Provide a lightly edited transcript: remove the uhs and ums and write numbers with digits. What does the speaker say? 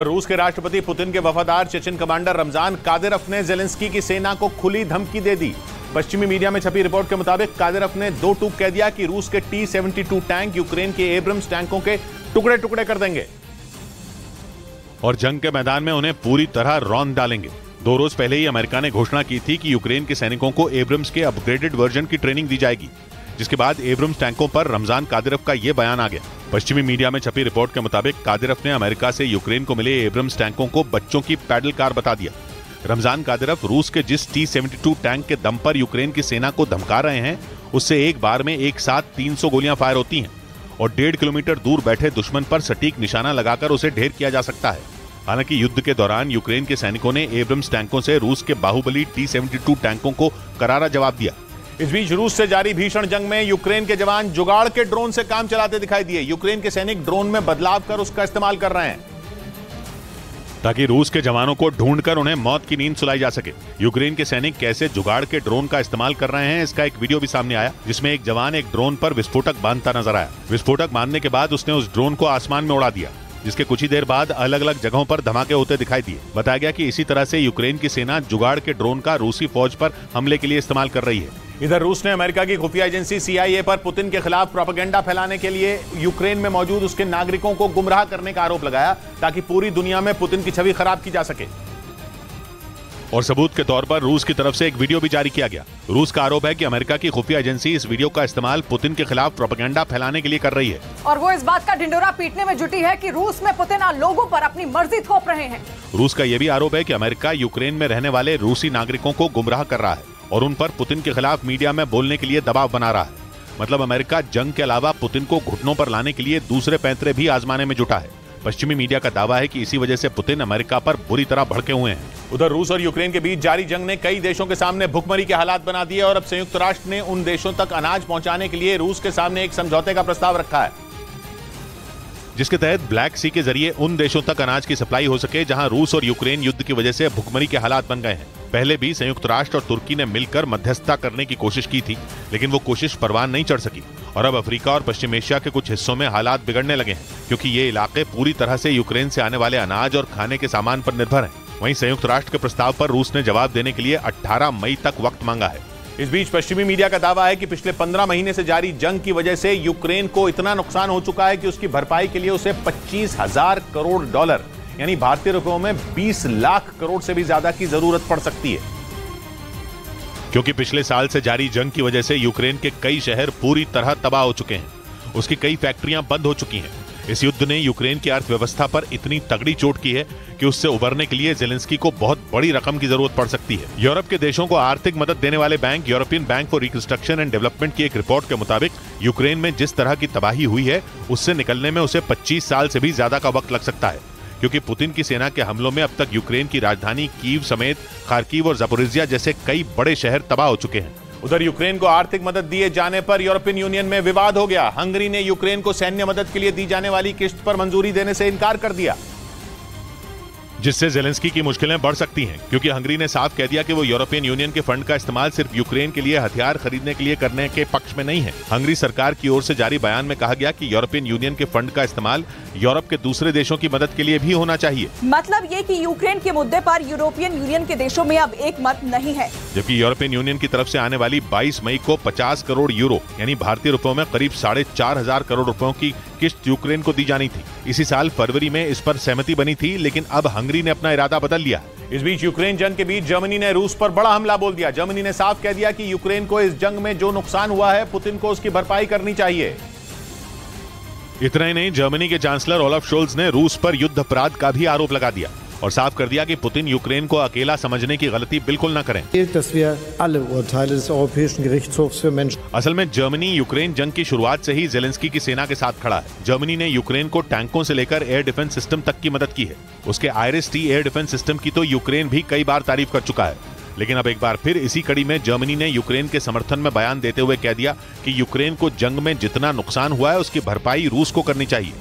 रूस के राष्ट्रपति पुतिन के वफादार चेचन कमांडर रमजान कादिरोव ने जेलेंस्की की सेना को खुली धमकी दे दी। पश्चिमी मीडिया में छपी रिपोर्ट के मुताबिक कादिरोव ने दो टूक कह दिया कि रूस के T-72 टैंक यूक्रेन के एब्रम्स टैंकों के टुकड़े टुकड़े कर देंगे और जंग के मैदान में उन्हें पूरी तरह रौंद डालेंगे। 2 रोज पहले ही अमेरिका ने घोषणा की थी कि यूक्रेन के सैनिकों को एब्रम्स के अपग्रेडेड वर्जन की ट्रेनिंग दी जाएगी, जिसके बाद एब्रम्स टैंकों पर रमजान कादिरोव का यह बयान आ गया। पश्चिमी मीडिया में छपी रिपोर्ट के मुताबिक कादिरोव ने अमेरिका से यूक्रेन को मिले एब्रम्स टैंकों को बच्चों की पैडल कार बता दिया। रमजान कादिरोव रूस के जिस T-72 टैंक के दम पर यूक्रेन की सेना को धमका रहे हैं, उससे एक बार में एक साथ 300 गोलियां फायर होती हैं और 1.5 किलोमीटर दूर बैठे दुश्मन पर सटीक निशाना लगाकर उसे ढेर किया जा सकता है। हालांकि युद्ध के दौरान यूक्रेन के सैनिकों ने एब्रम्स टैंकों से रूस के बाहुबली T-72 टैंकों को करारा जवाब दिया। इस बीच रूस से जारी भीषण जंग में यूक्रेन के जवान जुगाड़ के ड्रोन से काम चलाते दिखाई दिए। यूक्रेन के सैनिक ड्रोन में बदलाव कर उसका इस्तेमाल कर रहे हैं ताकि रूस के जवानों को ढूंढकर उन्हें मौत की नींद सुलाई जा सके। यूक्रेन के सैनिक कैसे जुगाड़ के ड्रोन का इस्तेमाल कर रहे हैं, इसका एक वीडियो भी सामने आया, जिसमें एक जवान एक ड्रोन पर विस्फोटक बांधता नजर आया। विस्फोटक बांधने के बाद उसने उस ड्रोन को आसमान में उड़ा दिया, जिसके कुछ ही देर बाद अलग अलग जगहों पर धमाके होते दिखाई दिए। बताया गया कि इसी तरह से यूक्रेन की सेना जुगाड़ के ड्रोन का रूसी फौज पर हमले के लिए इस्तेमाल कर रही है। इधर रूस ने अमेरिका की खुफिया एजेंसी CIA पर पुतिन के खिलाफ प्रोपेगेंडा फैलाने के लिए यूक्रेन में मौजूद उसके नागरिकों को गुमराह करने का आरोप लगाया, ताकि पूरी दुनिया में पुतिन की छवि खराब की जा सके। और सबूत के तौर पर रूस की तरफ से एक वीडियो भी जारी किया गया। रूस का आरोप है कि अमेरिका की खुफिया एजेंसी इस वीडियो का इस्तेमाल पुतिन के खिलाफ प्रोपेगेंडा फैलाने के लिए कर रही है और वो इस बात का ढिंडोरा पीटने में जुटी है कि रूस में पुतिन लोगों पर अपनी मर्जी थोप रहे हैं। रूस का यह भी आरोप है कि अमेरिका यूक्रेन में रहने वाले रूसी नागरिकों को गुमराह कर रहा है और उन पर पुतिन के खिलाफ मीडिया में बोलने के लिए दबाव बना रहा है। मतलब अमेरिका जंग के अलावा पुतिन को घुटनों पर लाने के लिए दूसरे पैंतरे भी आजमाने में जुटा है। पश्चिमी मीडिया का दावा है कि इसी वजह से पुतिन अमेरिका पर बुरी तरह भड़के हुए हैं। उधर रूस और यूक्रेन के बीच जारी जंग ने कई देशों के सामने भुखमरी के हालात बना दिए और अब संयुक्त राष्ट्र ने उन देशों तक अनाज पहुंचाने के लिए रूस के सामने एक समझौते का प्रस्ताव रखा है, जिसके तहत ब्लैक सी के जरिए उन देशों तक अनाज की सप्लाई हो सके जहां रूस और यूक्रेन युद्ध की वजह से भुखमरी के हालात बन गए हैं। पहले भी संयुक्त राष्ट्र और तुर्की ने मिलकर मध्यस्थता करने की कोशिश की थी, लेकिन वो कोशिश परवान नहीं चढ़ सकी और अब अफ्रीका और पश्चिम एशिया के कुछ हिस्सों में हालात बिगड़ने लगे हैं, क्योंकि ये इलाके पूरी तरह से यूक्रेन से आने वाले अनाज और खाने के सामान पर निर्भर हैं। वहीं संयुक्त राष्ट्र के प्रस्ताव पर रूस ने जवाब देने के लिए 18 मई तक वक्त मांगा है। इस बीच पश्चिमी मीडिया का दावा है कि पिछले 15 महीने से जारी जंग की वजह से यूक्रेन को इतना नुकसान हो चुका है कि उसकी भरपाई के लिए उसे $25,000 करोड़ यानी भारतीय रुपयों में 20 लाख करोड़ से भी ज्यादा की जरूरत पड़ सकती है, क्योंकि पिछले साल से जारी जंग की वजह से यूक्रेन के कई शहर पूरी तरह तबाह हो चुके हैं। उसकी कई फैक्ट्रियां बंद हो चुकी हैं। इस युद्ध ने यूक्रेन की अर्थव्यवस्था पर इतनी तगड़ी चोट की है कि उससे उबरने के लिए जेलेंस्की को बहुत बड़ी रकम की जरूरत पड़ सकती है। यूरोप के देशों को आर्थिक मदद देने वाले bank European bank for reconstruction and development की एक रिपोर्ट के मुताबिक यूक्रेन में जिस तरह की तबाही हुई है, उससे निकलने में उसे 25 साल से भी ज्यादा का वक्त लग सकता है, क्योंकि पुतिन की सेना के हमलों में अब तक यूक्रेन की राजधानी कीव समेत खार्किव और ज़पोरिज़िया जैसे कई बड़े शहर तबाह हो चुके हैं। उधर यूक्रेन को आर्थिक मदद दिए जाने पर यूरोपियन यूनियन में विवाद हो गया। हंगरी ने यूक्रेन को सैन्य मदद के लिए दी जाने वाली किस्त पर मंजूरी देने से इनकार कर दिया, जिससे जेलेंस्की की मुश्किलें बढ़ सकती हैं, क्योंकि हंगरी ने साफ कह दिया कि वो यूरोपियन यूनियन के फंड का इस्तेमाल सिर्फ यूक्रेन के लिए हथियार खरीदने के लिए करने के पक्ष में नहीं है। हंगरी सरकार की ओर से जारी बयान में कहा गया कि यूरोपियन यूनियन के फंड का इस्तेमाल यूरोप के दूसरे देशों की मदद के लिए भी होना चाहिए। मतलब ये कि यूक्रेन के मुद्दे पर यूरोपियन यूनियन के देशों में अब एक मत नहीं है, जबकि यूरोपियन यूनियन की तरफ से आने वाली 22 मई को 50 करोड़ यूरो यानी भारतीय रुपयों में करीब 4,500 करोड़ रुपयों की किस्त यूक्रेन को दी जानी थी। इसी साल फरवरी में इस पर सहमति बनी थी, लेकिन अब हंगरी ने अपना इरादा बदल लिया। इस बीच यूक्रेन जंग के बीच जर्मनी ने रूस पर बड़ा हमला बोल दिया। जर्मनी ने साफ कह दिया कि यूक्रेन को इस जंग में जो नुकसान हुआ है, पुतिन को उसकी भरपाई करनी चाहिए। इतना ही नहीं, जर्मनी के चांसलर ओलाफ शोल्ज ने रूस पर युद्ध अपराध का भी आरोप लगा दिया और साफ कर दिया कि पुतिन यूक्रेन को अकेला समझने की गलती बिल्कुल न करें। असल में जर्मनी यूक्रेन जंग की शुरुआत से ही जेलेंस्की की सेना के साथ खड़ा है। जर्मनी ने यूक्रेन को टैंकों से लेकर एयर डिफेंस सिस्टम तक की मदद की है। उसके IRIS-T एयर डिफेंस सिस्टम की तो यूक्रेन भी कई बार तारीफ कर चुका है, लेकिन अब एक बार फिर इसी कड़ी में जर्मनी ने यूक्रेन के समर्थन में बयान देते हुए कह दिया कि यूक्रेन को जंग में जितना नुकसान हुआ है, उसकी भरपाई रूस को करनी चाहिए।